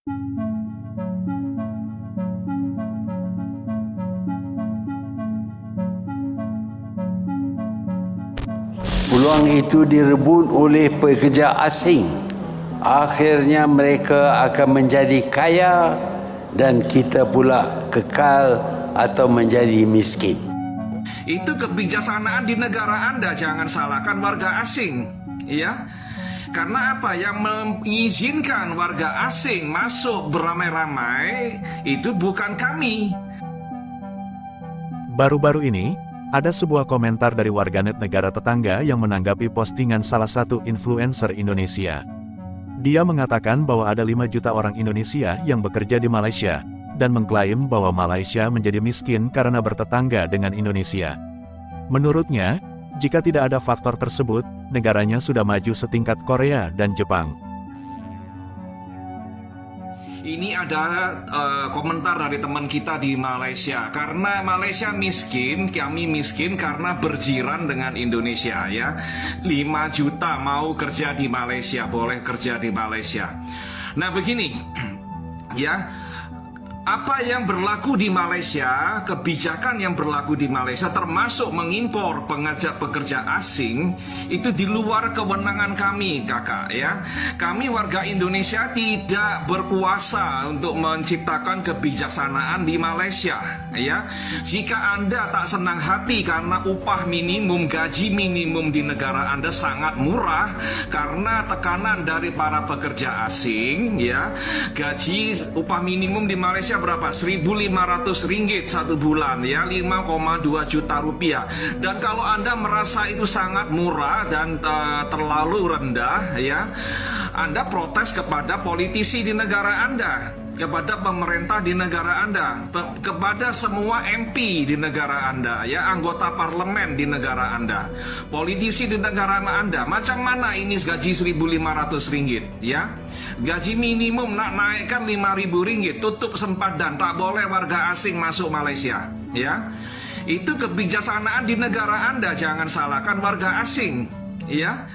Peluang itu direbut oleh pekerja asing. Akhirnya mereka akan menjadi kaya dan kita pula kekal atau menjadi miskin. Itu kebijaksanaan di negara Anda, jangan salahkan warga asing, ya. Karena apa? Yang mengizinkan warga asing masuk beramai-ramai itu bukan kami. Baru-baru ini, ada sebuah komentar dari warganet negara tetangga yang menanggapi postingan salah satu influencer Indonesia. Dia mengatakan bahwa ada 5 juta orang Indonesia yang bekerja di Malaysia, dan mengklaim bahwa Malaysia menjadi miskin karena bertetangga dengan Indonesia. Menurutnya, jika tidak ada faktor tersebut, negaranya sudah maju setingkat Korea dan Jepang. Ini ada komentar dari teman kita di Malaysia. Karena Malaysia miskin, kami miskin karena berjiran dengan Indonesia, ya. 5 juta mau kerja di Malaysia, boleh kerja di Malaysia. Nah begini, ya. Apa yang berlaku di Malaysia, kebijakan yang berlaku di Malaysia termasuk mengimpor pekerja asing, itu di luar kewenangan kami, kakak, ya. Kami warga Indonesia tidak berkuasa untuk menciptakan kebijaksanaan di Malaysia, ya. Jika Anda tak senang hati karena upah minimum, gaji minimum di negara Anda sangat murah karena tekanan dari para pekerja asing, ya. Gaji upah minimum di Malaysia berapa? 1.500 ringgit satu bulan, ya, 5,2 juta rupiah. Dan kalau Anda merasa itu sangat murah dan terlalu rendah, ya, Anda protes kepada politisi di negara Anda, kepada pemerintah di negara Anda, kepada semua MP di negara Anda, ya, anggota parlemen di negara Anda, politisi di negara Anda. Macam mana ini gaji 1.500 ringgit, ya? Gaji minimum nak naikkan 5.000 ringgit, tutup sempadan, tak boleh warga asing masuk Malaysia, ya. Itu kebijaksanaan di negara Anda, jangan salahkan warga asing, ya.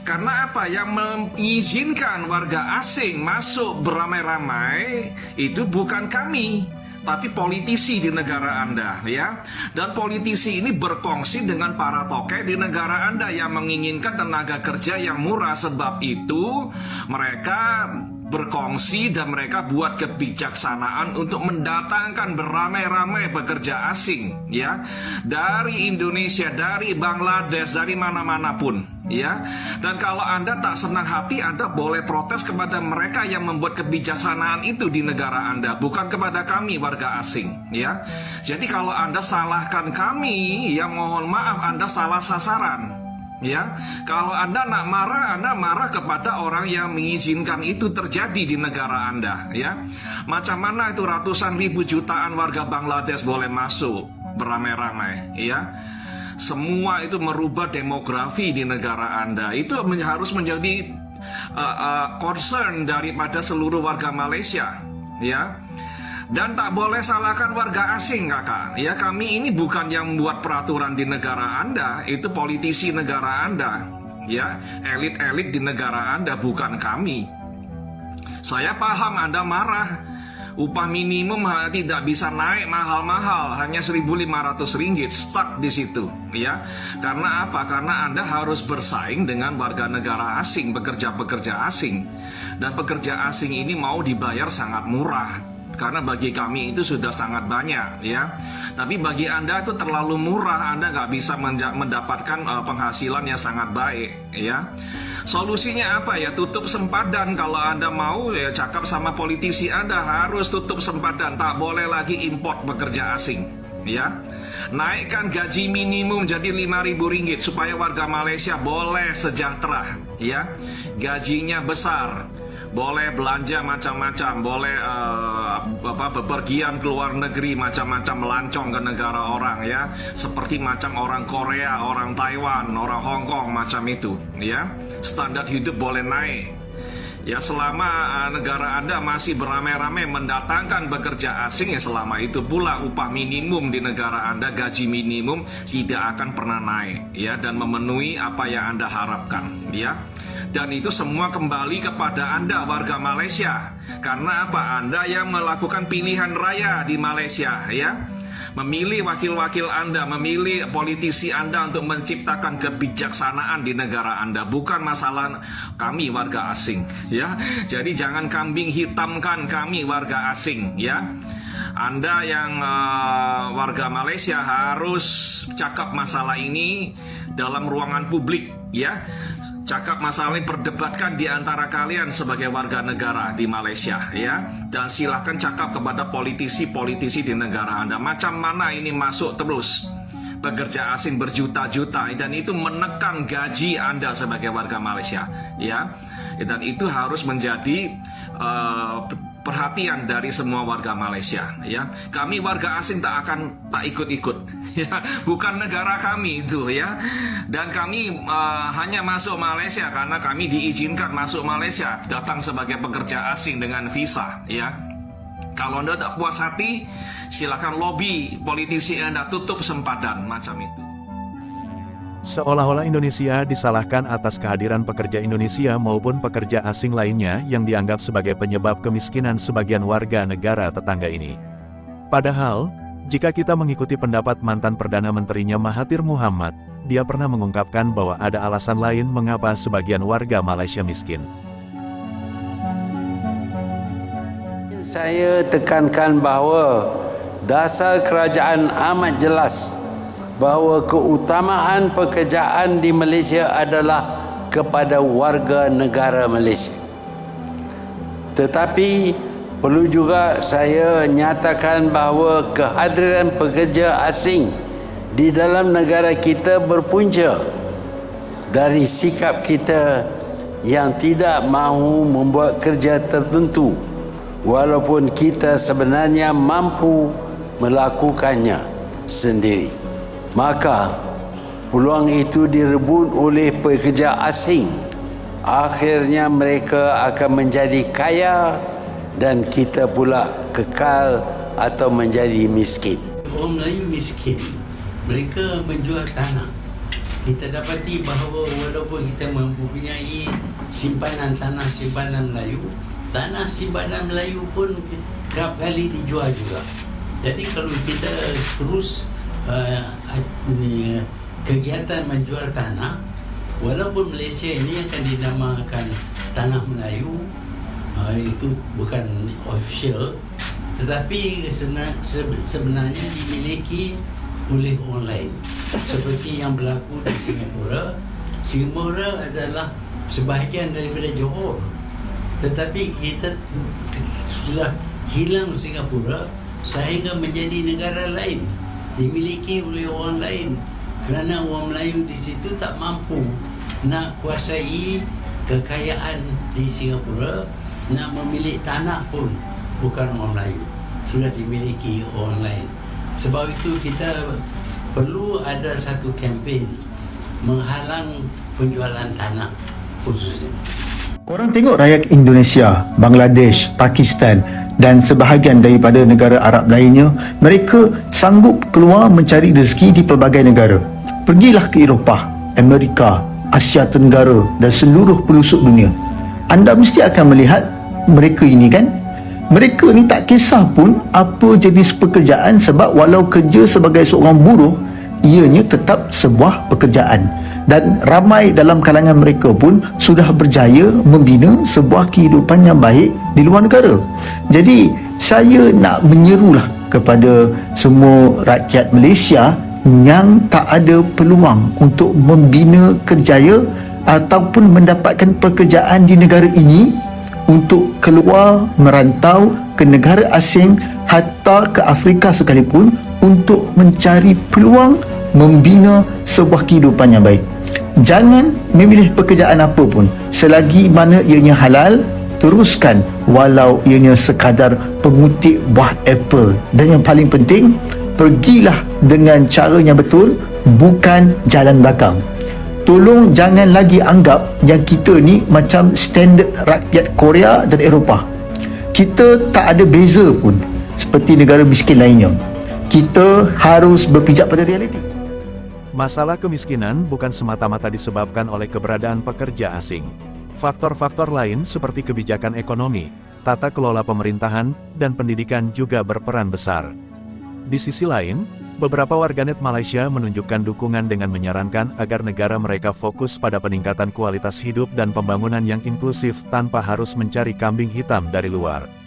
Karena apa? Yang mengizinkan warga asing masuk beramai-ramai itu bukan kami, tapi politisi di negara Anda, ya. Dan politisi ini berkongsi dengan para tokoh di negara Anda yang menginginkan tenaga kerja yang murah. Sebab itu mereka berkongsi dan mereka buat kebijaksanaan untuk mendatangkan beramai-ramai pekerja asing, ya, dari Indonesia, dari Bangladesh, dari mana-mana pun, ya. Dan kalau Anda tak senang hati, Anda boleh protes kepada mereka yang membuat kebijaksanaan itu di negara Anda, bukan kepada kami warga asing, ya. Jadi kalau Anda salahkan kami, ya mohon maaf, Anda salah sasaran. Ya, kalau Anda nak marah, Anda marah kepada orang yang mengizinkan itu terjadi di negara Anda, ya. Macam mana itu ratusan ribu jutaan warga Bangladesh boleh masuk beramai-ramai, ya. Semua itu merubah demografi di negara Anda. Itu harus menjadi concern daripada seluruh warga Malaysia, ya. Dan tak boleh salahkan warga asing, kakak, ya. Kami ini bukan yang membuat peraturan di negara Anda, itu politisi negara Anda, ya, elit-elit di negara Anda, bukan kami. Saya paham Anda marah, upah minimum tidak bisa naik mahal-mahal, hanya 1.500 ringgit, stuck di situ, ya. Karena apa? Karena Anda harus bersaing dengan warga negara asing, pekerja-pekerja asing. Dan pekerja asing ini mau dibayar sangat murah, karena bagi kami itu sudah sangat banyak, ya. Tapi bagi Anda itu terlalu murah, Anda nggak bisa mendapatkan penghasilan yang sangat baik, ya. Solusinya apa, ya? Tutup sempadan. Kalau Anda mau, ya cakap sama politisi Anda, harus tutup sempadan, tak boleh lagi import pekerja asing, ya. Naikkan gaji minimum jadi 5.000 ringgit supaya warga Malaysia boleh sejahtera, ya. Gajinya besar, boleh belanja macam-macam, boleh bepergian ke luar negeri macam-macam, melancong ke negara orang, ya, seperti macam orang Korea, orang Taiwan, orang Hong Kong, macam itu, ya. Standar hidup boleh naik, Ya, selama negara Anda masih beramai-ramai mendatangkan pekerja asing, ya selama itu pula upah minimum di negara Anda, gaji minimum tidak akan pernah naik, ya, dan memenuhi apa yang Anda harapkan, ya. Dan itu semua kembali kepada Anda, warga Malaysia. Karena apa? Anda yang melakukan pilihan raya di Malaysia, ya. Memilih wakil-wakil Anda, memilih politisi Anda untuk menciptakan kebijaksanaan di negara Anda, bukan masalah kami warga asing, ya. Jadi jangan kambing hitamkan kami warga asing, ya. Anda yang warga Malaysia harus cakap masalah ini dalam ruangan publik, ya. Cakap masalah ini, perdebatkan di antara kalian sebagai warga negara di Malaysia, ya. Dan silahkan cakap kepada politisi-politisi di negara Anda. Macam mana ini masuk terus pekerja asing berjuta-juta, dan itu menekan gaji Anda sebagai warga Malaysia, ya. Dan itu harus menjadi perhatian dari semua warga Malaysia, ya. Kami warga asing tak ikut-ikut, ya. Bukan negara kami itu, ya. Dan kami hanya masuk Malaysia karena kami diizinkan masuk Malaysia, datang sebagai pekerja asing dengan visa, ya. Kalau Anda tak puas hati, silakan lobby politisi Anda, tutup sempadan, macam itu. Seolah-olah Indonesia disalahkan atas kehadiran pekerja Indonesia maupun pekerja asing lainnya yang dianggap sebagai penyebab kemiskinan sebagian warga negara tetangga ini. Padahal, jika kita mengikuti pendapat mantan Perdana Menterinya Mahathir Mohamad, dia pernah mengungkapkan bahwa ada alasan lain mengapa sebagian warga Malaysia miskin. Saya tekankan bahawa dasar kerajaan amat jelas bahawa keutamaan pekerjaan di Malaysia adalah kepada warga negara Malaysia. Tetapi perlu juga saya nyatakan bahawa kehadiran pekerja asing di dalam negara kita berpunca dari sikap kita yang tidak mahu membuat kerja tertentu walaupun kita sebenarnya mampu melakukannya sendiri. Maka peluang itu direbut oleh pekerja asing. Akhirnya mereka akan menjadi kaya dan kita pula kekal atau menjadi miskin. Orang Melayu miskin. Mereka menjual tanah. Kita dapati bahawa walaupun kita mempunyai simpanan tanah simpanan Melayu, tanah simpanan Melayu pun kerap kali dijual juga. Jadi kalau kita terus kegiatan menjual tanah, walaupun Malaysia ini akan dinamakan tanah Melayu, itu bukan official, tetapi sebenarnya dimiliki oleh orang lain, seperti yang berlaku di Singapura. Singapura adalah sebahagian daripada Johor, tetapi kita sudah hilang Singapura sehingga menjadi negara lain, dimiliki oleh orang lain, kerana orang Melayu di situ tak mampu nak kuasai kekayaan di Singapura, nak memiliki tanah pun bukan orang Melayu, sudah dimiliki orang lain. Sebab itu kita perlu ada satu kempen menghalang penjualan tanah khususnya. Korang tengok rakyat Indonesia, Bangladesh, Pakistan dan sebahagian daripada negara Arab lainnya, mereka sanggup keluar mencari rezeki di pelbagai negara. Pergilah ke Eropah, Amerika, Asia Tenggara dan seluruh pelosok dunia. Anda mesti akan melihat mereka ini kan. Mereka ni tak kisah pun apa jenis pekerjaan, sebab walau kerja sebagai seorang buruh, ianya tetap sebuah pekerjaan. Dan ramai dalam kalangan mereka pun sudah berjaya membina sebuah kehidupan yang baik di luar negara. Jadi saya nak menyerulah kepada semua rakyat Malaysia yang tak ada peluang untuk membina kerjaya ataupun mendapatkan pekerjaan di negara ini, untuk keluar merantau ke negara asing, hatta ke Afrika sekalipun, untuk mencari peluang membina sebuah kehidupan yang baik. Jangan memilih pekerjaan apa pun, selagi mana ianya halal, teruskan walau ianya sekadar pengutik buah apple. Dan yang paling penting, pergilah dengan cara yang betul, bukan jalan belakang. tolong jangan lagi anggap yang kita ni macam standard rakyat Korea dan Eropah. Kita tak ada beza pun seperti negara miskin lainnya. Kita harus berpijak pada realiti. Masalah kemiskinan bukan semata-mata disebabkan oleh keberadaan pekerja asing. Faktor-faktor lain seperti kebijakan ekonomi, tata kelola pemerintahan, dan pendidikan juga berperan besar. Di sisi lain, beberapa warganet Malaysia menunjukkan dukungan dengan menyarankan agar negara mereka fokus pada peningkatan kualitas hidup dan pembangunan yang inklusif tanpa harus mencari kambing hitam dari luar.